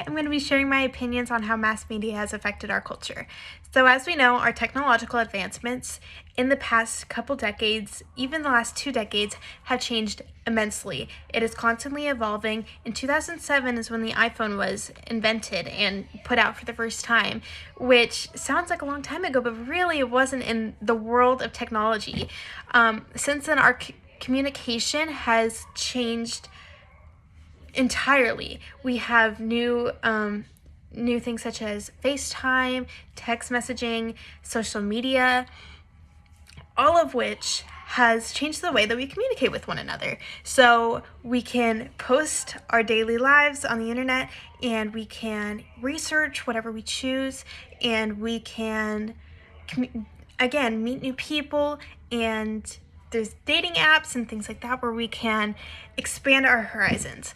I'm going to be sharing my opinions on how mass media has affected our culture. So as we know, our technological advancements in the past couple decades, even the last 2 decades, have changed immensely. It is constantly evolving. In 2007 is when the iPhone was invented and put out for the first time, which sounds like a long time ago, but really it wasn't in the world of technology. Since then, our communication has changed entirely. We have new things such as FaceTime, text messaging, social media, all of which has changed the way that we communicate with one another. So we can post our daily lives on the internet, and we can research whatever we choose, and we can again meet new people, and there's dating apps and things like that where we can expand our horizons.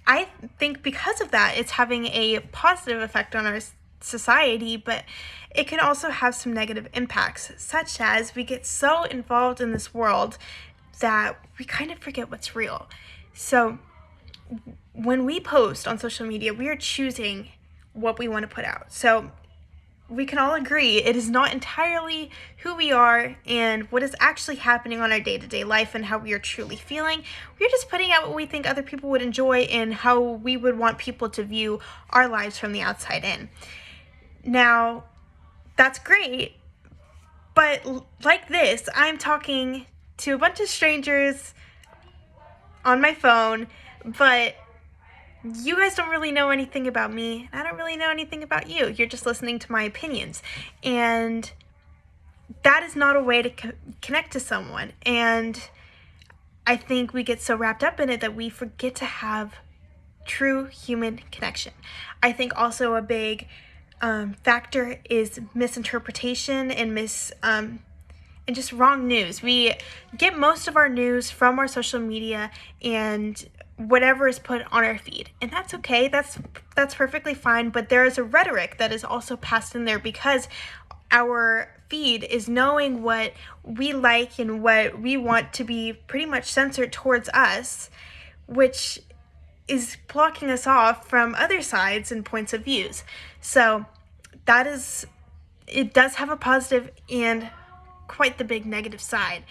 I think because of that, it's having a positive effect on our society, but it can also have some negative impacts, such as we get so involved in this world that we kind of forget what's real. So when we post on social media, we are choosing what we want to put out. So we can all agree it is not entirely who we are and what is actually happening on our day-to-day life and how we are truly feeling. We're just putting out what we think other people would enjoy and how we would want people to view our lives from the outside in. Now, that's great, but like this, I'm talking to a bunch of strangers on my phone, but you guys don't really know anything about me. I don't really know anything about you. You're just listening to my opinions. And that is not a way to connect to someone. And I think we get so wrapped up in it that we forget to have true human connection. I think also a big factor is misinterpretation and and just wrong news. We get most of our news from our social media and whatever is put on our feed, and that's okay. That's perfectly fine. But there is a rhetoric that is also passed in there because our feed is knowing what we like and what we want to be pretty much censored towards us, which is blocking us off from other sides and points of views. So it does have a positive and quite the big negative side.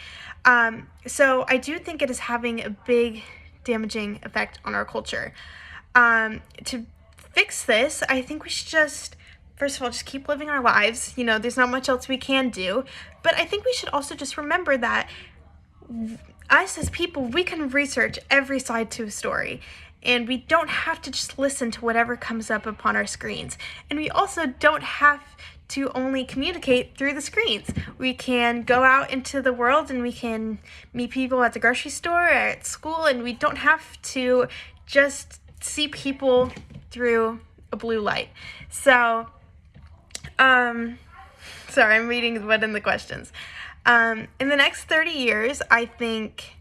So I do think it is having a big damaging effect on our culture. To fix this, I think we should first of all, just keep living our lives. There's not much else we can do, but I think we should also just remember that us as people, we can research every side to a story, and we don't have to just listen to whatever comes up upon our screens. And we also don't have to only communicate through the screens. We can go out into the world and we can meet people at the grocery store or at school, and we don't have to just see people through a blue light. So, sorry, I'm reading what in the questions. In the next 30 years, I think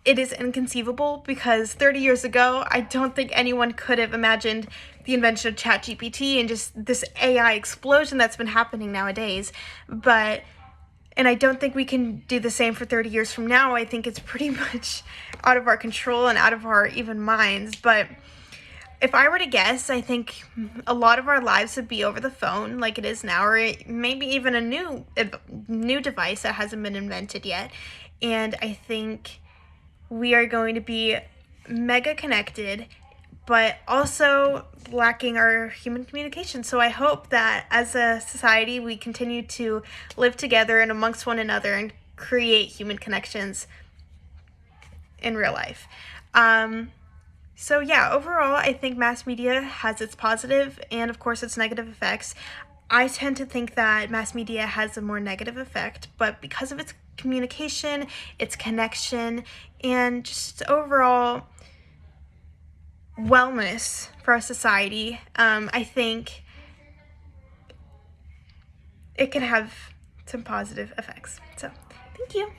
it is inconceivable, because 30 years ago, I don't think anyone could have imagined the invention of ChatGPT and just this AI explosion that's been happening nowadays. And I don't think we can do the same for 30 years from now. I think it's pretty much out of our control and out of our even minds. But if I were to guess, I think a lot of our lives would be over the phone like it is now, or maybe even a new device that hasn't been invented yet. And I think we are going to be mega connected, but also lacking our human communication. So I hope that as a society, we continue to live together and amongst one another and create human connections in real life. So yeah, overall, I think mass media has its positive and, of course, its negative effects. I tend to think that mass media has a more negative effect, but because of its communication, its connection, and just overall wellness for our society, I think it can have some positive effects. So, thank you.